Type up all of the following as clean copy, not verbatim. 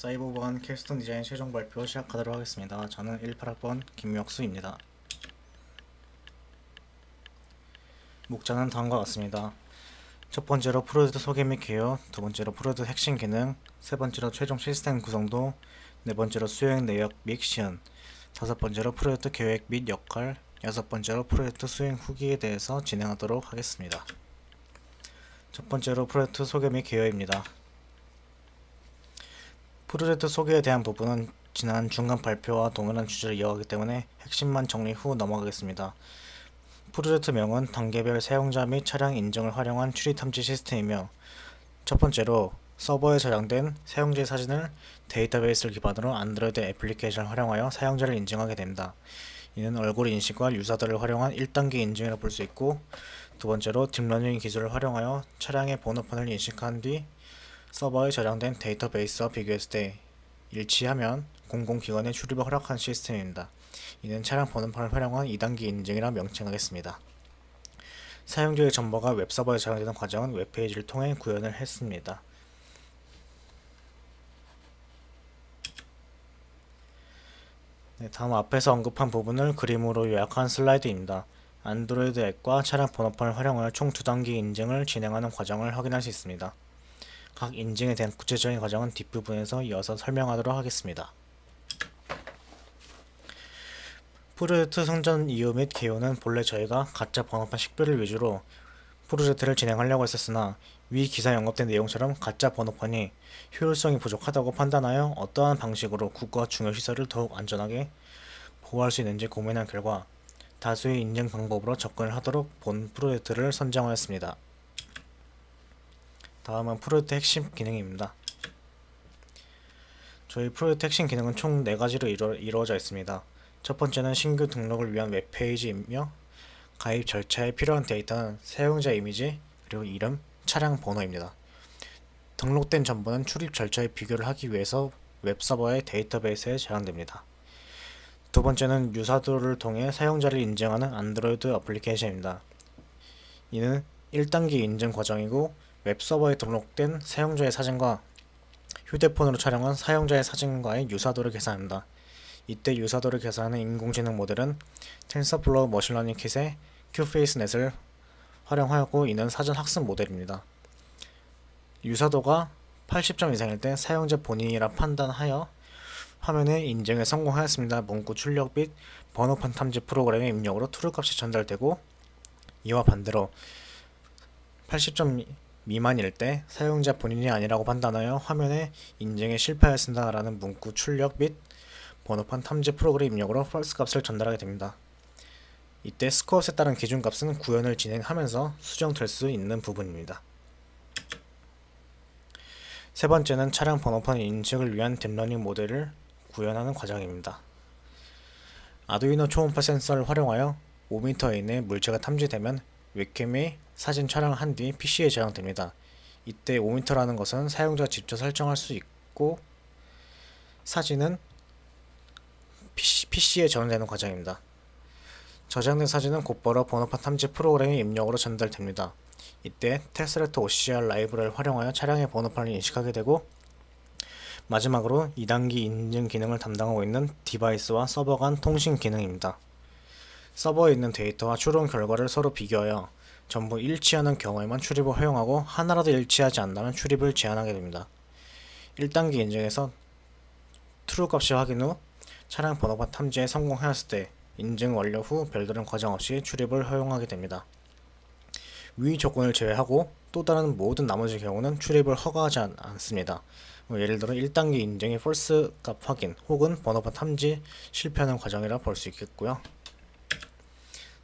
사이버보안 캡스톤 디자인 최종 발표 시작하도록 하겠습니다. 저는 18학번 김명수입니다. 목차는 다음과 같습니다. 첫 번째로 프로젝트 소개 및 개요, 두 번째로 프로젝트 핵심 기능, 세 번째로 최종 시스템 구성도, 네 번째로 수행 내역 및 시연, 다섯 번째로 프로젝트 계획 및 역할, 여섯 번째로 프로젝트 수행 후기에 대해서 진행하도록 하겠습니다. 첫 번째로 프로젝트 소개 및 개요입니다. 프로젝트 소개에 대한 부분은 지난 중간 발표와 동일한 주제를 이어가기 때문에 핵심만 정리 후 넘어가겠습니다. 프로젝트명은 단계별 사용자 및 차량 인증을 활용한 추리 탐지 시스템이며, 첫 번째로 서버에 저장된 사용자의 사진을 데이터베이스를 기반으로 안드로이드 애플리케이션을 활용하여 사용자를 인증하게 됩니다. 이는 얼굴 인식과 유사도를 활용한 1단계 인증이라 볼 수 있고, 두 번째로 딥러닝 기술을 활용하여 차량의 번호판을 인식한 뒤 서버에 저장된 데이터베이스와 비교했을 때 일치하면 공공기관에 출입을 허락한 시스템입니다. 이는 차량 번호판을 활용한 2단계 인증이라 명칭하겠습니다. 사용자의 정보가 웹서버에 저장되는 과정은 웹페이지를 통해 구현을 했습니다. 다음 앞에서 언급한 부분을 그림으로 요약한 슬라이드입니다. 안드로이드 앱과 차량 번호판을 활용하여 총 2단계 인증을 진행하는 과정을 확인할 수 있습니다. 각 인증에 대한 구체적인 과정은 뒷부분에서 이어서 설명하도록 하겠습니다. 프로젝트 성전 이유 및 개요는 본래 저희가 가짜 번호판 식별을 위주로 프로젝트를 진행하려고 했었으나, 위 기사에 언급된 내용처럼 가짜 번호판이 효율성이 부족하다고 판단하여 어떠한 방식으로 국가 중요시설을 더욱 안전하게 보호할 수 있는지 고민한 결과 다수의 인증 방법으로 접근을 하도록 본 프로젝트를 선정하였습니다. 다음은 프로젝트 핵심 기능입니다. 저희 프로젝트 핵심 기능은 총 4가지로 이루어져 있습니다. 첫 번째는 신규 등록을 위한 웹페이지이며, 가입 절차에 필요한 데이터는 사용자 이미지, 그리고 이름, 차량 번호입니다. 등록된 정보는 출입 절차에 비교를 하기 위해서 웹서버의 데이터베이스에 저장됩니다. 두 번째는 유사도를 통해 사용자를 인증하는 안드로이드 어플리케이션입니다. 이는 1단계 인증 과정이고, 웹서버에 등록된 사용자의 사진과 휴대폰으로 촬영한 사용자의 사진과의 유사도를 계산합니다. 이때 유사도를 계산하는 인공지능 모델은 텐서플로우 머신러닝 킷의 QFaceNet을 활용하였고, 이는 사전 학습 모델입니다. 유사도가 80점 이상일 때 사용자 본인이라 판단하여 화면에 인증에 성공하였습니다 문구 출력 및 번호판 탐지 프로그램의 입력으로 트루 값이 전달되고, 이와 반대로 80점 미만일 때 사용자 본인이 아니라고 판단하여 화면에 인증에 실패하였습니다 라는 문구 출력 및 번호판 탐지 프로그램 입력으로 false 값을 전달하게 됩니다. 이때 스코어스에 따른 기준값은 구현을 진행하면서 수정될 수 있는 부분입니다. 세 번째는 차량 번호판 인식을 위한 딥러닝 모델을 구현하는 과정입니다. 아두이노 초음파 센서를 활용하여 5m 이내 물체가 탐지되면 웹캠에 사진 촬영한 뒤 PC에 저장됩니다. 이때 5m라는 것은 사용자가 직접 설정할 수 있고, 사진은 PC에 저장되는 과정입니다. 저장된 사진은 곧바로 번호판 탐지 프로그램의 입력으로 전달됩니다. 이때 테스레트 OCR 라이브러리를 활용하여 차량의 번호판을 인식하게 되고, 마지막으로 2단계 인증 기능을 담당하고 있는 디바이스와 서버 간 통신 기능입니다. 서버에 있는 데이터와 추론 결과를 서로 비교하여 전부 일치하는 경우에만 출입을 허용하고, 하나라도 일치하지 않는다면 출입을 제한하게 됩니다. 1단계 인증에서 true 값이 확인 후 차량 번호판 탐지에 성공하였을 때 인증 완료 후 별다른 과정 없이 출입을 허용하게 됩니다. 위 조건을 제외하고 또 다른 모든 나머지 경우는 출입을 허가하지 않습니다. 예를 들어 1단계 인증의 false 값 확인 혹은 번호판 탐지 실패하는 과정이라 볼 수 있겠고요.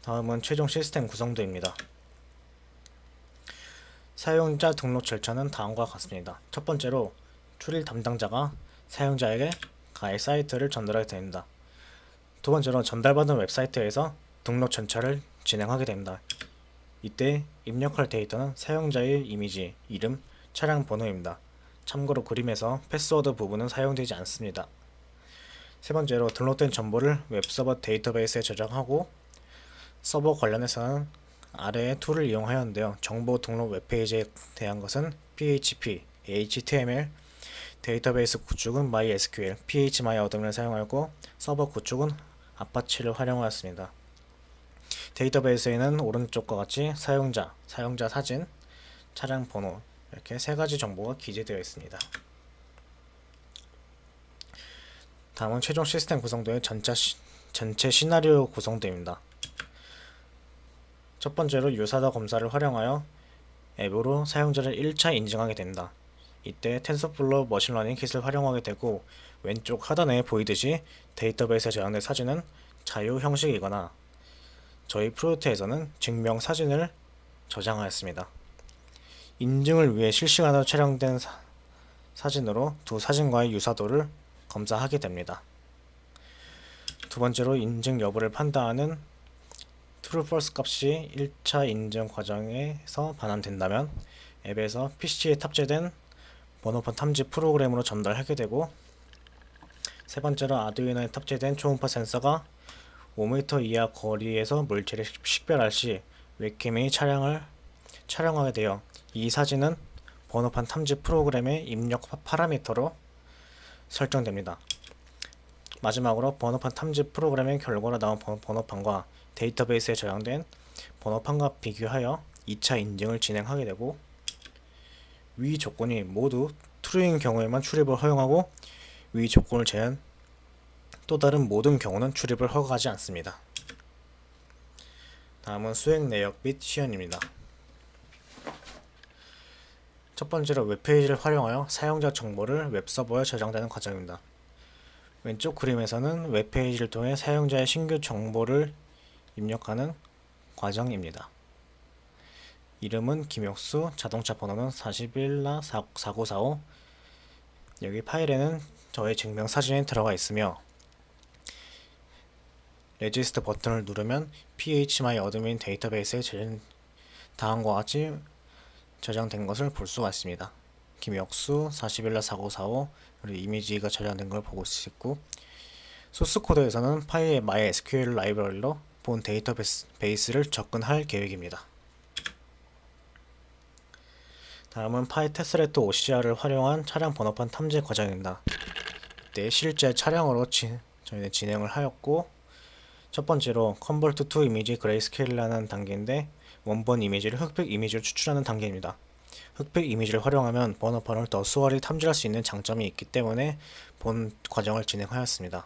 다음은 최종 시스템 구성도입니다. 사용자 등록 절차는 다음과 같습니다. 첫 번째로 출입 담당자가 사용자에게 가입 사이트를 전달하게 됩니다. 두 번째로 전달받은 웹사이트에서 등록 절차를 진행하게 됩니다. 이때 입력할 데이터는 사용자의 이미지, 이름, 차량 번호입니다. 참고로 그림에서 패스워드 부분은 사용되지 않습니다. 세 번째로 등록된 정보를 웹서버 데이터베이스에 저장하고, 서버 관련해서는 아래의 툴을 이용하였는데요. 정보 등록 웹페이지에 대한 것은 PHP, HTML, 데이터베이스 구축은 MySQL, phmyadmin을 사용하였고 서버 구축은 아파치를 활용하였습니다. 데이터베이스에는 오른쪽과 같이 사용자, 사용자 사진, 차량 번호 이렇게 세 가지 정보가 기재되어 있습니다. 다음은 최종 시스템 구성도의 전체 시나리오 구성도입니다. 첫 번째로 유사더 검사를 활용하여 앱으로 사용자를 1차 인증하게 된다. 이때 텐서플로우 머신러닝 킷을 활용하게 되고 왼쪽 하단에 보이듯이 데이터베이스에 저장된 사진은 자유 형식이거나 저희 프로젝트에서는 증명 사진을 저장하였습니다. 인증을 위해 실시간으로 촬영된 사진으로 두 사진과의 유사도를 검사하게 됩니다. 두 번째로 인증 여부를 판단하는 true false 값이 1차 인증 과정에서 반환된다면 앱에서 PC에 탑재된 번호판 탐지 프로그램으로 전달하게 되고, 세 번째로 아두이노에 탑재된 초음파 센서가 5m 이하 거리에서 물체를 식별할 시 웹캠이 촬영하게 되어 이 사진은 번호판 탐지 프로그램의 입력 파라미터로 설정됩니다. 마지막으로 번호판 탐지 프로그램의 결과로 나온 번호판과 데이터베이스에 저장된 번호판과 비교하여 2차 인증을 진행하게 되고, 위 조건이 모두 true인 경우에만 출입을 허용하고 위 조건을 제한 또 다른 모든 경우는 출입을 허가하지 않습니다. 다음은 수행 내역 및 시연입니다. 첫 번째로 웹페이지를 활용하여 사용자 정보를 웹서버에 저장되는 과정입니다. 왼쪽 그림에서는 웹페이지를 통해 사용자의 신규 정보를 입력하는 과정입니다. 이름은 김혁수, 자동차 번호는 41-4945. 여기 파일에는 저의 증명 사진이 들어가 있으며 레지스트 버튼을 누르면 phmyadmin 데이터베이스에 다음과 같이 저장된 것을 볼 수가 있습니다. 김혁수 41-4945 그리고 이미지가 저장된 걸 보고 있고, 소스 코드에서는 파일의 MySQL 라이브러리로 본 데이터베이스를 접근할 계획입니다. 다음은 파이테스레트 OCR을 활용한 차량 번호판 탐지 과정입니다. 이때 실제 차량으로 저희는 진행을 하였고, 첫 번째로 Convert to Image Grayscale이라는 단계인데 원본 이미지를 흑백 이미지로 추출하는 단계입니다. 흑백 이미지를 활용하면 번호판을 더 수월히 탐지할 수 있는 장점이 있기 때문에 본 과정을 진행하였습니다.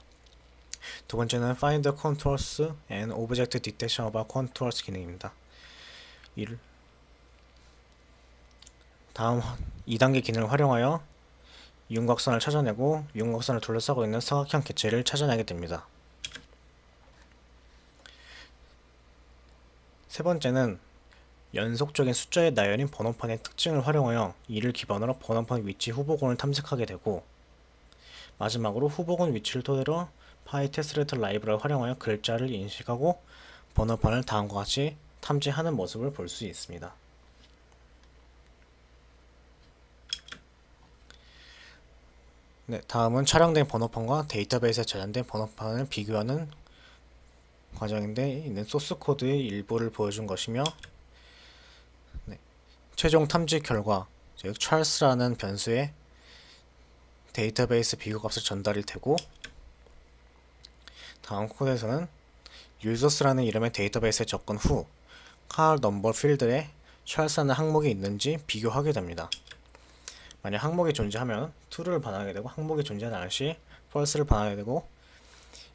두 번째는 Find Contours and Object Detection about Contours 기능입니다. 다음 2단계 기능을 활용하여 윤곽선을 찾아내고 윤곽선을 둘러싸고 있는 사각형 개체를 찾아내게 됩니다. 세 번째는 연속적인 숫자의 나열인 번호판의 특징을 활용하여 이를 기반으로 번호판 위치 후보군을 탐색하게 되고, 마지막으로 후보군 위치를 토대로 파이테스레트 라이브러리를 활용하여 글자를 인식하고 번호판을 다음과 같이 탐지하는 모습을 볼 수 있습니다. 네, 다음은 촬영된 번호판과 데이터베이스에 저장된 번호판을 비교하는 과정인데, 있는 소스 코드의 일부를 보여준 것이며, 최종 탐지 결과, 즉 찰스라는 변수에 데이터베이스 비교값을 전달이 되고, 다음 코드에서는 users.라는 이름의 데이터베이스에 접근 후 car number 필드에 찰스라는 항목이 있는지 비교하게 됩니다. 만약 항목이 존재하면 true를 반환하게 되고, 항목이 존재하지 않을 시 false를 반환하게 되고,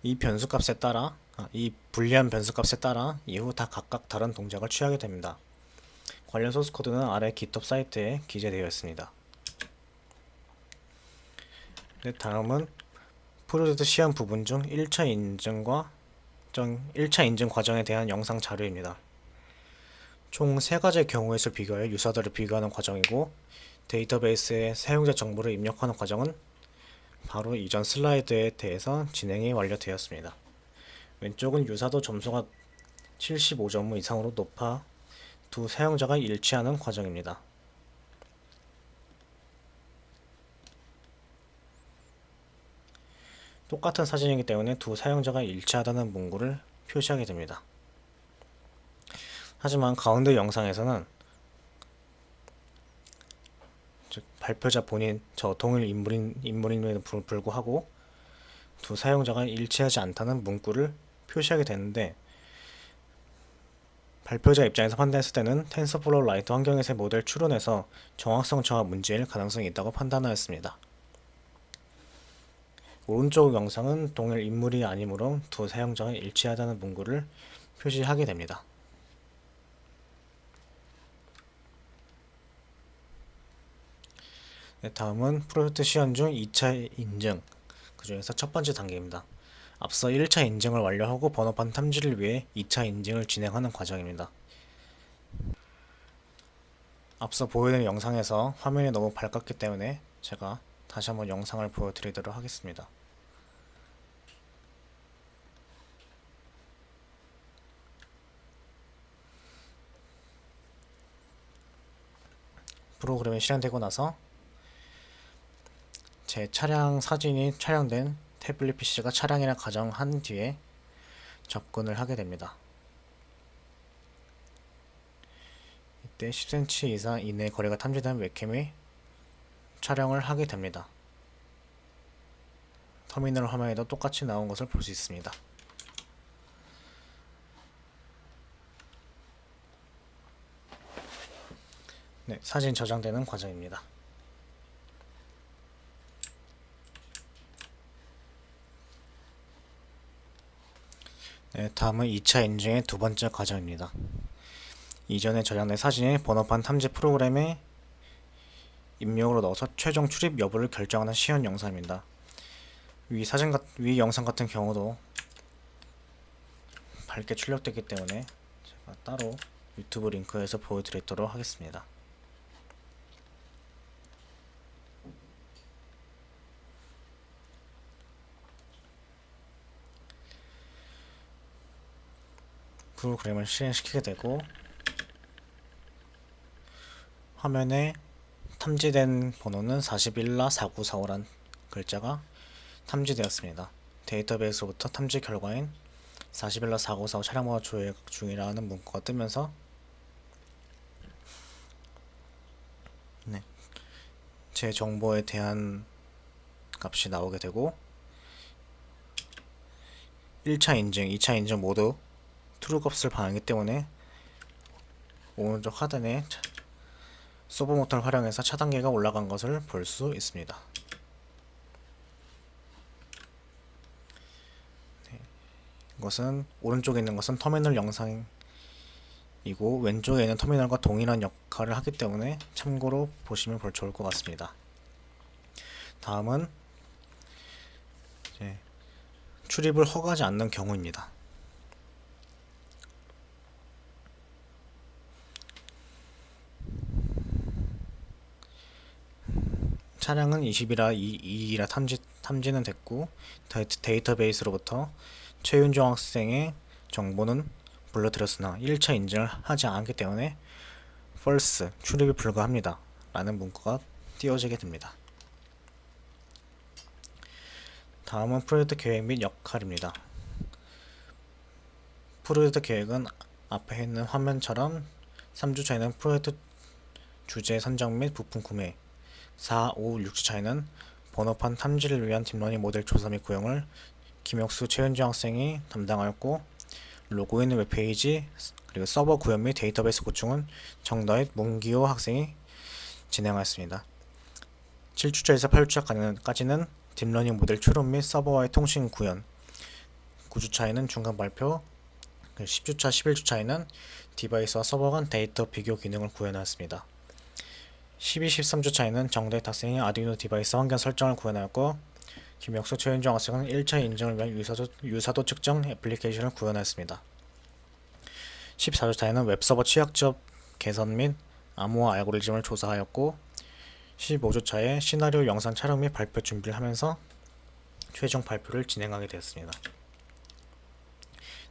이 불리한 변수값에 따라 이후 다 각각 다른 동작을 취하게 됩니다. 관련 소스 코드는 아래 GitHub 사이트에 기재되어 있습니다. 네, 다음은 프로젝트 시험 부분 중 1차 인증 과정에 대한 영상 자료입니다. 총 3가지의 경우의 수를 비교하여 유사도를 비교하는 과정이고, 데이터베이스에 사용자 정보를 입력하는 과정은 바로 이전 슬라이드에 대해서 진행이 완료되었습니다. 왼쪽은 유사도 점수가 75점 이상으로 높아 두 사용자가 일치하는 과정입니다. 똑같은 사진이기 때문에 두 사용자가 일치하다는 문구를 표시하게 됩니다. 하지만 가운데 영상에서는 즉 발표자 본인 저 동일 인물임에도 불구하고 두 사용자가 일치하지 않다는 문구를 표시하게 되는데, 발표자 입장에서 판단했을 때는 텐서플로우 라이트 환경에서의 모델 추론에서 정확성 저하 문제일 가능성이 있다고 판단하였습니다. 오른쪽 영상은 동일 인물이 아니므로 두 사용자가 일치하다는 문구를 표시하게 됩니다. 네, 다음은 프로젝트 시연 중 2차 인증, 그 중에서 첫 번째 단계입니다. 앞서 1차 인증을 완료하고 번호판 탐지를 위해 2차 인증을 진행하는 과정입니다. 앞서 보여드린 영상에서 화면이 너무 밝았기 때문에 제가 다시 한번 영상을 보여드리도록 하겠습니다. 프로그램이 실행되고 나서 제 차량 사진이 촬영된 태블릿 PC가 차량이라 가정한 뒤에 접근을 하게 됩니다. 이때 10cm 이상 이내 거리가 탐지된 웹캠이 촬영을 하게 됩니다. 터미널 화면에도 똑같이 나온 것을 볼 수 있습니다. 네, 사진 저장되는 과정입니다. 네, 다음은 2차 인증의 두 번째 과정입니다. 이전에 저장된 사진이 번호판 탐지 프로그램에 입력으로 넣어서 최종 출입 여부를 결정하는 시연 영상입니다. 위 영상 같은 경우도 밝게 출력되기 때문에 제가 따로 유튜브 링크에서 보여드리도록 하겠습니다. 프로그램을 실행시키게 되고 화면에 탐지된 번호는 41라4945란 글자가 탐지되었습니다. 데이터베이스로부터 탐지 결과인 41라4945 차량 번호 조회 중이라는 문구가 뜨면서 제 정보에 대한 값이 나오게 되고 1차 인증, 2차 인증 모두 true 값을 반영하기 때문에 오른쪽 하단에 서버 모터를 활용해서 차단계가 올라간 것을 볼 수 있습니다. 이것은 오른쪽에 있는 것은 터미널 영상이고 왼쪽에 있는 터미널과 동일한 역할을 하기 때문에 참고로 보시면 좋을 것 같습니다. 다음은 출입을 허가하지 않는 경우입니다. 차량은 20이라 탐지는 됐고 데이터베이스로부터 최윤종 학생의 정보는 불러들였으나 1차 인증을 하지 않기 때문에 false, 출입이 불가합니다 라는 문구가 띄워지게 됩니다. 다음은 프로젝트 계획 및 역할입니다. 프로젝트 계획은 앞에 있는 화면처럼 3주차에는 프로젝트 주제 선정 및 부품 구매, 4, 5, 6주차에는 번호판 탐지를 위한 딥러닝 모델 조사 및 구형을 김혁수, 최윤정 학생이 담당하였고, 로그인 웹페이지 그리고 서버 구현 및 데이터베이스 구축은 정다윗, 문기호 학생이 진행하였습니다. 7주차에서 8주차까지는 딥러닝 모델 추론 및 서버와의 통신 구현, 9주차에는 중간 발표, 10주차, 11주차에는 디바이스와 서버 간 데이터 비교 기능을 구현하였습니다. 12, 13주차에는 정다윗 학생이 아두이노 디바이스 환경 설정을 구현하였고, 김혁수, 최윤정 학생은 1차 인증을 위한 유사도 측정 애플리케이션을 구현하였습니다. 14주차에는 웹서버 취약점 개선 및 암호화 알고리즘을 조사하였고, 15주차에 시나리오 영상 촬영 및 발표 준비를 하면서 최종 발표를 진행하게 되었습니다.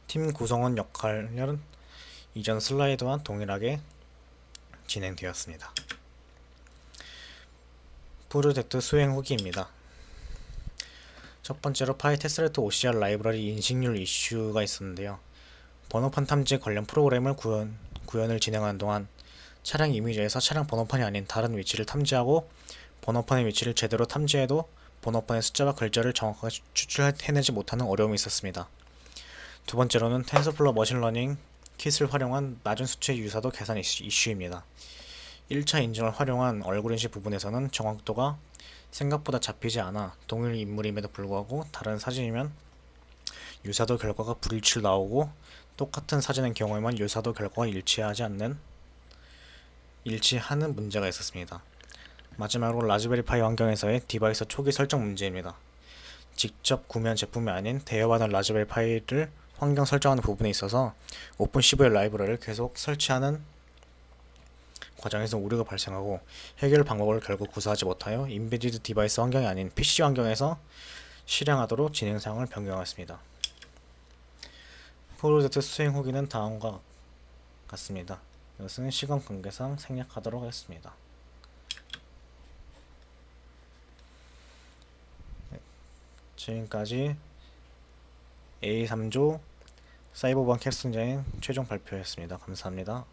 팀 구성원 역할은 이전 슬라이드와 동일하게 진행되었습니다. 프로젝트 수행 후기입니다. 첫 번째로 파이테스레트 OCR 라이브러리 인식률 이슈가 있었는데요. 번호판 탐지 관련 프로그램을 구현을 진행하는 동안 차량 이미지에서 차량 번호판이 아닌 다른 위치를 탐지하고 번호판의 위치를 제대로 탐지해도 번호판의 숫자와 글자를 정확하게 추출해내지 못하는 어려움이 있었습니다. 두 번째로는 텐서플로우 머신러닝 킷을 활용한 낮은 수치의 유사도 계산 이슈입니다. 1차 인증을 활용한 얼굴 인식 부분에서는 정확도가 생각보다 잡히지 않아 동일 인물임에도 불구하고 다른 사진이면 유사도 결과가 불일치로 나오고 똑같은 사진의 경우에만 유사도 결과가 일치하는 문제가 있었습니다. 마지막으로 라즈베리 파이 환경에서의 디바이스 초기 설정 문제입니다. 직접 구매한 제품이 아닌 대여받은 라즈베리 파이를 환경 설정하는 부분에 있어서 오픈CV의 라이브러리를 계속 설치하는 과정에서 오류가 발생하고 해결 방법을 결국 구사하지 못하여 인베디드 디바이스 환경이 아닌 PC 환경에서 실행하도록 진행 사항을 변경하였습니다. 프로젝트 수행 후기는 다음과 같습니다. 이것은 시간 관계상 생략하도록 하겠습니다. 지금까지 A3조 사이버방 캡승자인 최종 발표였습니다. 감사합니다.